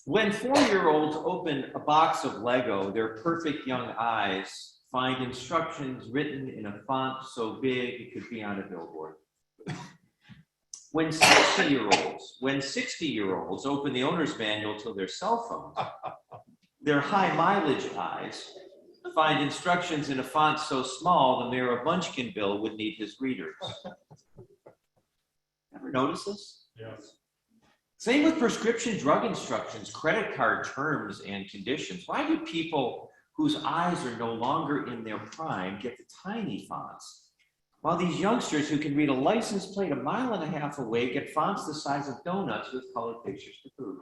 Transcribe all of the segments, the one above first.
When 4-year-olds open a box of Lego, their perfect young eyes find instructions written in a font so big it could be on a billboard. When 60-year-olds open the owner's manual to their cell phones, their high mileage eyes find instructions in a font so small the mayor of Munchkinville would need his readers. Ever notice this? Yes. Same with prescription drug instructions, credit card terms and conditions. Why do people whose eyes are no longer in their prime get the tiny fonts, while these youngsters who can read a license plate 1.5 miles away get fonts the size of donuts with colored pictures to boot?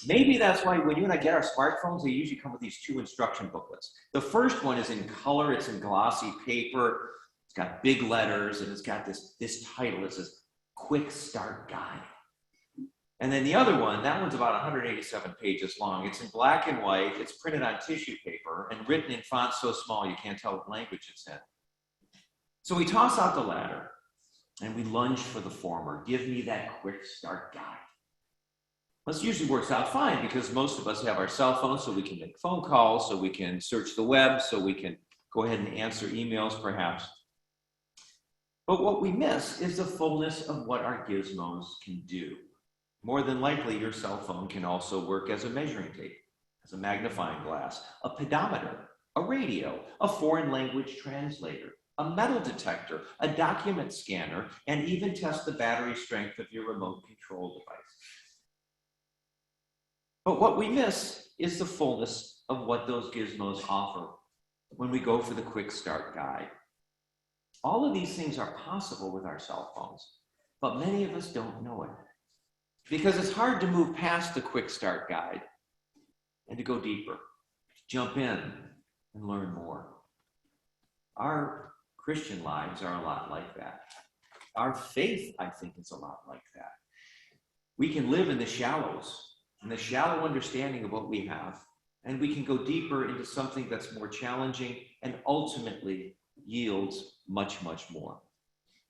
Maybe that's why when you and I get our smartphones, they usually come with these 2 instruction booklets. The first one is in color, it's in glossy paper, it's got big letters, and it's got this title. It says, Quick Start Guide. And then the other one, that one's about 187 pages long. It's in black and white, it's printed on tissue paper, and written in fonts so small you can't tell what language it's in. So we toss out the latter, and we lunge for the former. Give me that Quick Start Guide. This usually works out fine because most of us have our cell phones so we can make phone calls, so we can search the web, so we can go ahead and answer emails perhaps. But what we miss is the fullness of what our gizmos can do. More than likely, your cell phone can also work as a measuring tape, as a magnifying glass, a pedometer, a radio, a foreign language translator, a metal detector, a document scanner, and even test the battery strength of your remote control device. But what we miss is the fullness of what those gizmos offer when we go for the Quick Start Guide. All of these things are possible with our cell phones, but many of us don't know it because it's hard to move past the Quick Start Guide and to go deeper, jump in and learn more. Our Christian lives are a lot like that. Our faith, I think, is a lot like that. We can live in the shallows, in the shallow understanding of what we have, and we can go deeper into something that's more challenging and ultimately yields much, much more.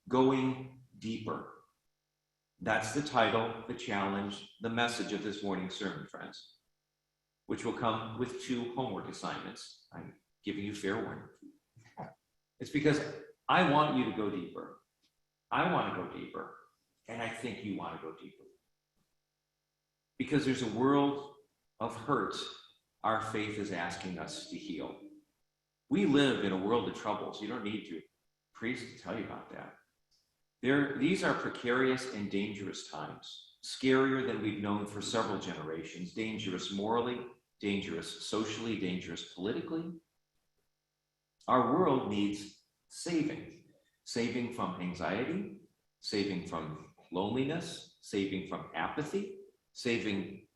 Going deeper. That's the title, the challenge, the message of this morning's sermon, friends, which will come with 2 homework assignments. I'm giving you fair warning. It's because I want you to go deeper. I want to go deeper, and I think you want to go deeper. Because there's a world of hurt our faith is asking us to heal. We live in a world of troubles. You don't need to priest to tell you about that. These are precarious and dangerous times, scarier than we've known for several generations, dangerous morally, dangerous socially, dangerous politically. Our world needs saving. Saving from anxiety, saving from loneliness, saving from apathy, saving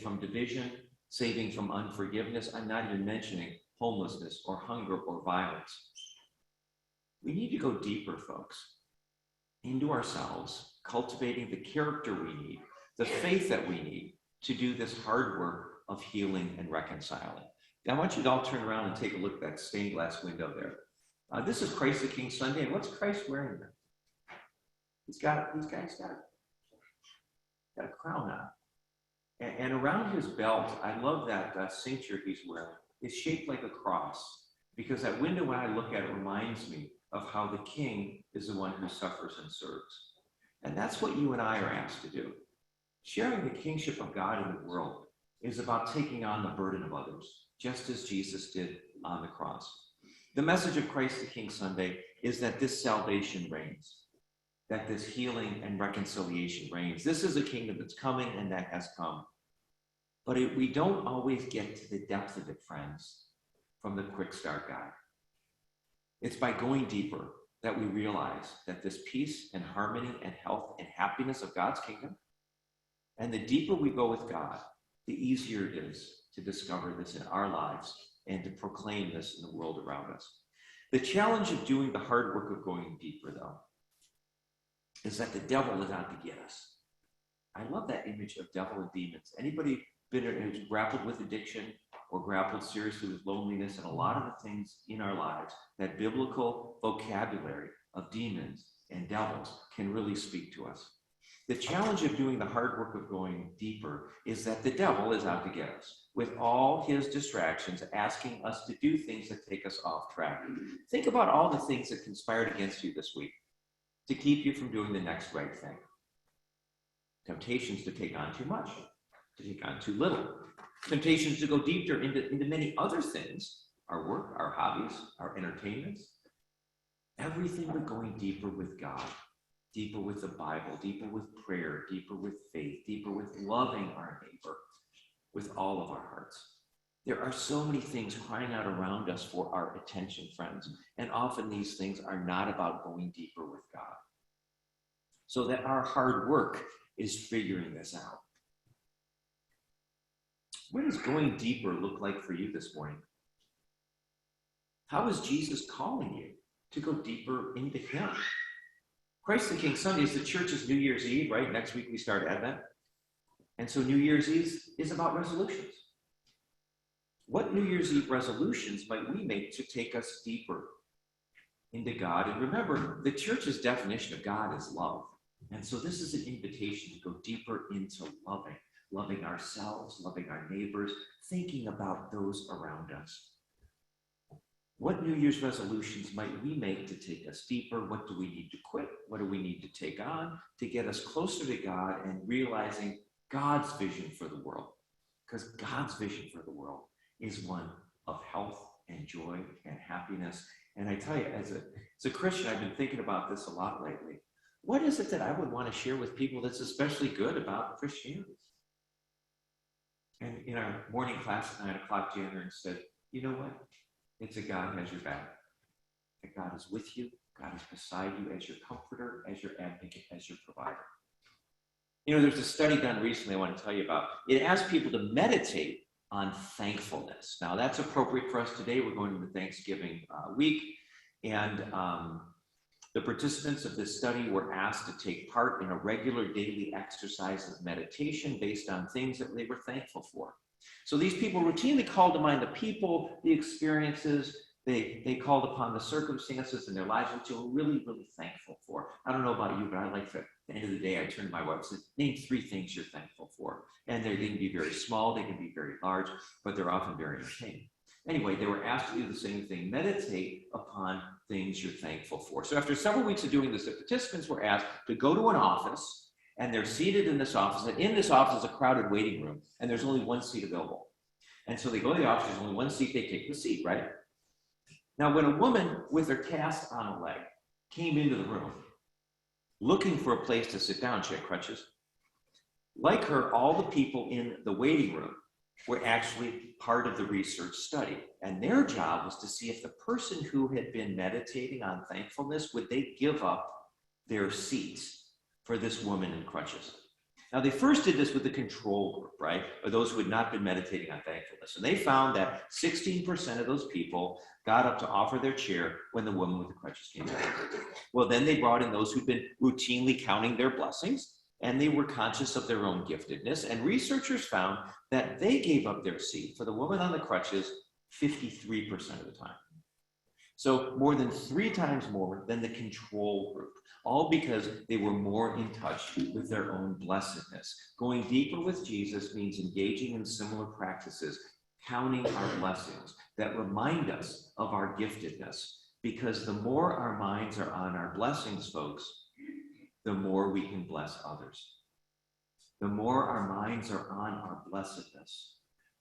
from division, saving from unforgiveness. I'm not even mentioning homelessness or hunger or violence. We need to go deeper, folks, into ourselves, cultivating the character we need, the faith that we need to do this hard work of healing and reconciling. Now, I want you to all turn around and take a look at that stained glass window there. This is Christ the King Sunday, and what's Christ wearing there? He's got a crown on. And around his belt, I love that cincture he's wearing. It's shaped like a cross, because that window, when I look at it, reminds me of how the king is the one who suffers and serves. And that's what you and I are asked to do. Sharing the kingship of God in the world is about taking on the burden of others, just as Jesus did on the cross. The message of Christ the King Sunday is that this salvation reigns, that this healing and reconciliation reigns. This is a kingdom that's coming and that has come. But we don't always get to the depth of it, friends, from the Quick Start Guide. It's by going deeper that we realize that this peace and harmony and health and happiness of God's kingdom, and the deeper we go with God, the easier it is to discover this in our lives and to proclaim this in the world around us. The challenge of doing the hard work of going deeper, though, is that the devil is out to get us. I love that image of devil and demons. Anybody been grappled with addiction or grappled seriously with loneliness and a lot of the things in our lives, that biblical vocabulary of demons and devils can really speak to us. The challenge of doing the hard work of going deeper is that the devil is out to get us with all his distractions, asking us to do things that take us off track. Think about all the things that conspired against you this week to keep you from doing the next right thing. Temptations to take on too much, to take on too little. Temptations to go deeper into many other things, our work, our hobbies, our entertainments. Everything but going deeper with God, deeper with the Bible, deeper with prayer, deeper with faith, deeper with loving our neighbor with all of our hearts. There are so many things crying out around us for our attention, friends, and often these things are not about going deeper with God. So that our hard work is figuring this out. What does going deeper look like for you this morning? How is Jesus calling you to go deeper into him? Christ the King Sunday is the church's New Year's Eve, right? Next week we start Advent. And so New Year's Eve is about resolutions. What New Year's Eve resolutions might we make to take us deeper into God? And remember, the church's definition of God is love. And so this is an invitation to go deeper into loving ourselves, loving our neighbors, thinking about those around us. What New Year's resolutions might we make to take us deeper? What do we need to quit? What do we need to take on to get us closer to God and realizing God's vision for the world? Because God's vision for the world is one of health and joy and happiness. And I tell you, as a Christian, I've been thinking about this a lot lately. What is it that I would want to share with people that's especially good about Christianity? And in our morning class at 9 o'clock, January said, you know what? It's a God has your back. That God is with you. God is beside you as your comforter, as your advocate, as your provider. You know, there's a study done recently I want to tell you about. It asked people to meditate on thankfulness. Now, that's appropriate for us today. We're going into Thanksgiving week. And the participants of this study were asked to take part in a regular daily exercise of meditation based on things that they were thankful for. So these people routinely called to mind the people, the experiences, they called upon the circumstances in their lives, which they were really, really thankful for. I don't know about you, but I like to, at the end of the day, I turn to my wife and say, name 3 things you're thankful for. And they can be very small, they can be very large, but they're often very entertaining. Anyway, they were asked to do the same thing, meditate upon things you're thankful for. So after several weeks of doing this, the participants were asked to go to an office, and they're seated in this office, and in this office is a crowded waiting room, and there's only 1 seat available. And so they go to the office, there's only 1 seat, they take the seat, right? Now, when a woman with her cast on a leg came into the room, looking for a place to sit down, she had crutches. Like her, all the people in the waiting room were actually part of the research study. And their job was to see if the person who had been meditating on thankfulness, would they give up their seats for this woman in crutches. Now, they first did this with the control group, right? Or those who had not been meditating on thankfulness. And they found that 16% of those people got up to offer their chair when the woman with the crutches came in. Well, then they brought in those who'd been routinely counting their blessings, and they were conscious of their own giftedness. And researchers found that they gave up their seat for the woman on the crutches 53% of the time. So more than 3 times more than the control group, all because they were more in touch with their own blessedness. Going deeper with Jesus means engaging in similar practices, counting our blessings that remind us of our giftedness, because the more our minds are on our blessings, folks, the more we can bless others. The more our minds are on our blessedness,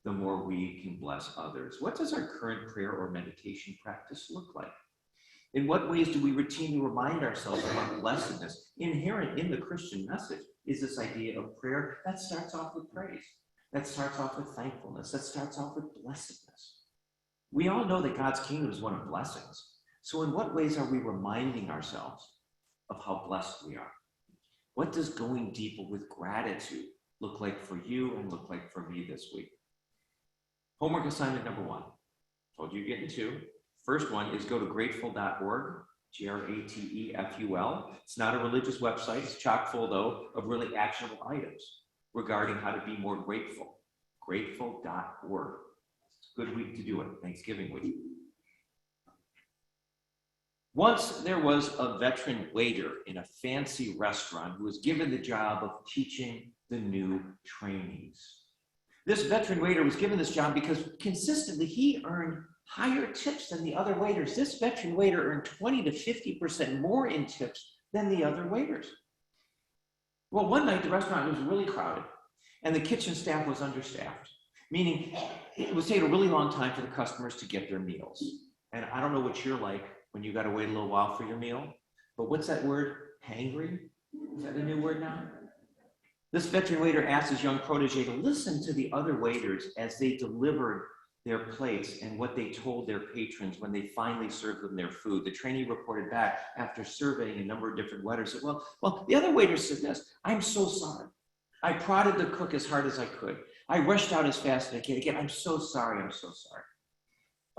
the more we can bless others. What does our current prayer or meditation practice look like? In what ways do we routinely remind ourselves of our blessedness? Inherent in the Christian message is this idea of prayer that starts off with praise, that starts off with thankfulness, that starts off with blessedness. We all know that God's kingdom is one of blessings. So in what ways are we reminding ourselves of how blessed we are? What does going deeper with gratitude look like for you and look like for me this week? Homework assignment number 1. Told you you're getting 2. First one is go to grateful.org, Grateful. It's not a religious website. It's chock full, though, of really actionable items regarding how to be more grateful. Grateful.org. Good week to do it, Thanksgiving week. Once there was a veteran waiter in a fancy restaurant who was given the job of teaching the new trainees. This veteran waiter was given this job because consistently he earned higher tips than the other waiters. This veteran waiter earned 20 to 50% more in tips than the other waiters. Well, one night the restaurant was really crowded and the kitchen staff was understaffed, meaning it would take a really long time for the customers to get their meals. And I don't know what you're like when you got to wait a little while for your meal, but what's that word? Hangry? Is that a new word now? This veteran waiter asked his young protege to listen to the other waiters as they delivered their plates and what they told their patrons when they finally served them their food. The trainee reported back after surveying a number of different waiters, said, well, the other waiters said this, "I'm so sorry. I prodded the cook as hard as I could. I rushed out as fast as I could. Again, I'm so sorry, I'm so sorry."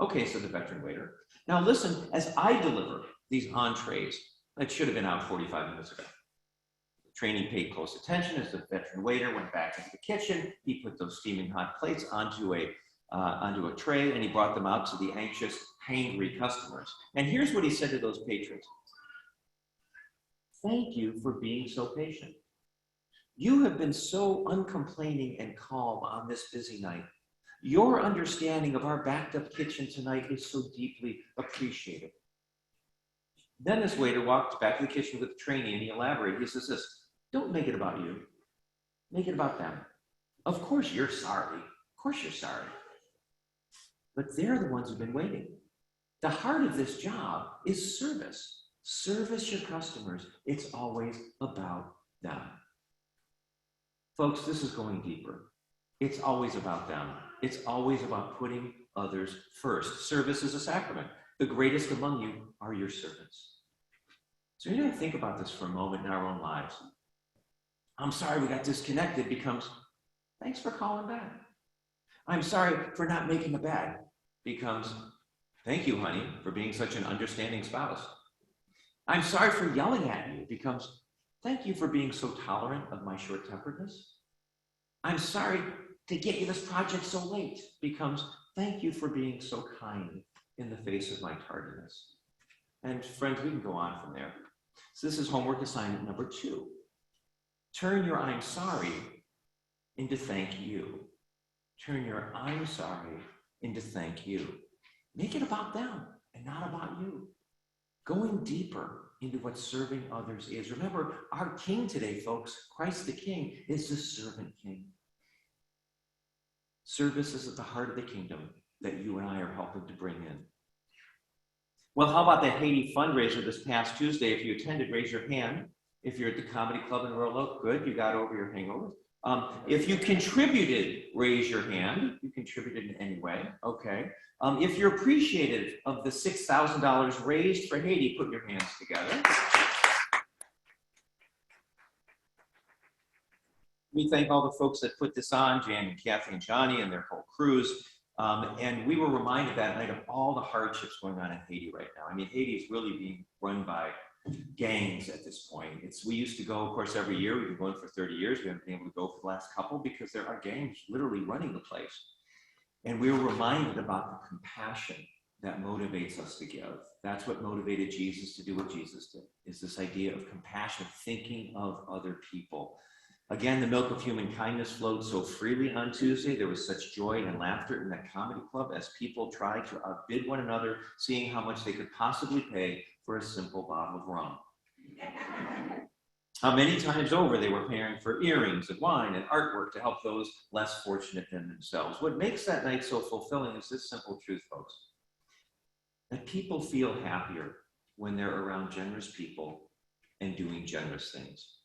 "Okay," said the veteran waiter. "Now listen, as I deliver these entrees that should have been out 45 minutes ago." The trainee paid close attention as the veteran waiter went back into the kitchen. He put those steaming hot plates onto a tray, and he brought them out to the anxious, hangry customers. And here's what he said to those patrons. "Thank you for being so patient. You have been so uncomplaining and calm on this busy night. Your understanding of our backed up kitchen tonight is so deeply appreciated." Then this waiter walked back to the kitchen with the trainee and he elaborated. He says this, "Don't make it about you. Make it about them. Of course you're sorry. Of course you're sorry. But they're the ones who've been waiting. The heart of this job is service. Service your customers. It's always about them." Folks, this is going deeper. It's always about them. It's always about putting others first. Service is a sacrament. The greatest among you are your servants. So you need to think about this for a moment in our own lives. "I'm sorry we got disconnected" becomes, "Thanks for calling back." "I'm sorry for not making a bed" becomes, "Thank you, honey, for being such an understanding spouse." "I'm sorry for yelling at you" becomes, "Thank you for being so tolerant of my short-temperedness." "I'm sorry to get you this project so late" becomes, "Thank you for being so kind in the face of my tardiness." And friends, we can go on from there. So this is homework assignment number 2. Turn your "I'm sorry" into "thank you." Turn your "I'm sorry" into "thank you." Make it about them and not about you. Going deeper into what serving others is. Remember, our King today, folks, Christ the King, is the servant king. Service is at the heart of the kingdom that you and I are helping to bring in. Well, how about that Haiti fundraiser this past Tuesday? If you attended, raise your hand. If you're at the Comedy Club in Royal Oak, good, you got over your hangover. If you contributed, raise your hand. You contributed in any way, okay. If you're appreciative of the $6,000 raised for Haiti, put your hands together. We thank all the folks that put this on, Jan and Kathy and Johnny and their whole crews. And we were reminded that night of all the hardships going on in Haiti right now. I mean, Haiti is really being run by gangs at this point. We used to go, of course, every year. We've been going for 30 years. We haven't been able to go for the last couple because there are gangs literally running the place. And we were reminded about the compassion that motivates us to give. That's what motivated Jesus to do what Jesus did, is this idea of compassion, thinking of other people. Again, the milk of human kindness flowed so freely on Tuesday. There was such joy and laughter in that comedy club as people tried to outbid one another, seeing how much they could possibly pay for a simple bottle of rum. How many times over they were paying for earrings and wine and artwork to help those less fortunate than themselves. What makes that night so fulfilling is this simple truth, folks, that people feel happier when they're around generous people and doing generous things.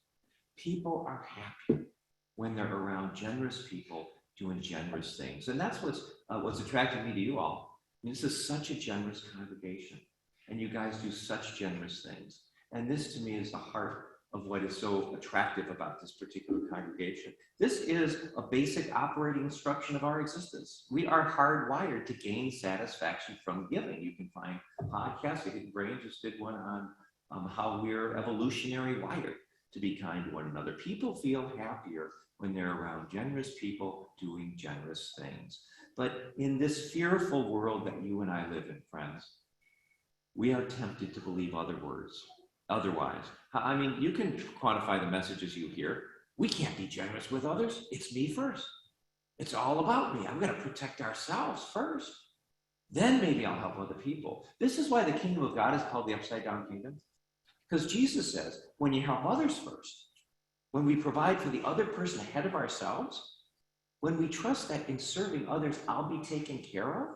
People are happy when they're around generous people doing generous things. And that's what's attracted me to you all. I mean, this is such a generous congregation, and you guys do such generous things. And this, to me, is the heart of what is so attractive about this particular congregation. This is a basic operating instruction of our existence. We are hardwired to gain satisfaction from giving. You can find podcasts. I think Brian just did one on how we're evolutionary wired to be kind to one another. People feel happier when they're around generous people doing generous things. But in this fearful world that you and I live in, friends, we are tempted to believe otherwise. I mean, you can quantify the messages you hear. We can't be generous with others. It's me first. It's all about me. I'm going to protect ourselves first. Then maybe I'll help other people. This is why the kingdom of God is called the upside down kingdom. Because Jesus says, when you help others first, when we provide for the other person ahead of ourselves, when we trust that in serving others, I'll be taken care of,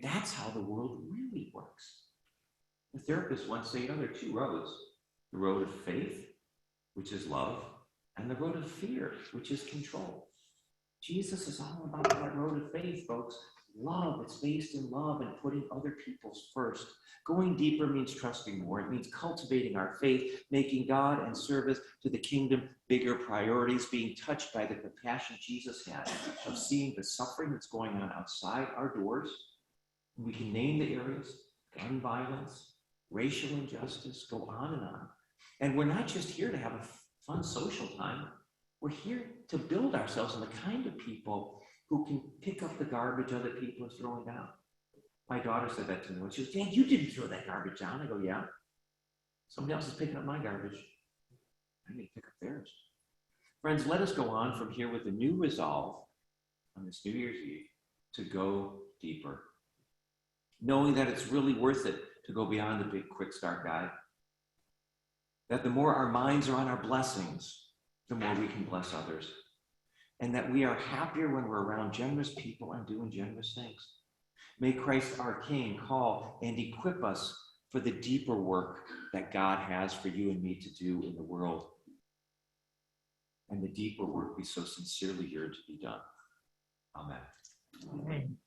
that's how the world really works. The therapist once said, there are two roads: the road of faith, which is love, and the road of fear, which is control. Jesus is all about that road of faith, folks. Love, it's based in love and putting other people's first. Going deeper means trusting more. It means cultivating our faith, making God and service to the kingdom bigger priorities, being touched by the compassion Jesus had of seeing the suffering that's going on outside our doors. We can name the areas: gun violence, racial injustice, go on and on. And we're not just here to have a fun social time. We're here to build ourselves in the kind of people who can pick up the garbage other people are throwing down. My daughter said that to me when she was, Dad, you didn't throw that garbage down. I go, yeah. Somebody else is picking up my garbage. I need to pick up theirs. Friends, let us go on from here with a new resolve on this New Year's Eve to go deeper, knowing that it's really worth it to go beyond the big quick start guide. That the more our minds are on our blessings, the more we can bless others. And that we are happier when we're around generous people and doing generous things. May Christ our King call and equip us for the deeper work that God has for you and me to do in the world. And the deeper work we so sincerely yearn to be done. Amen. Amen.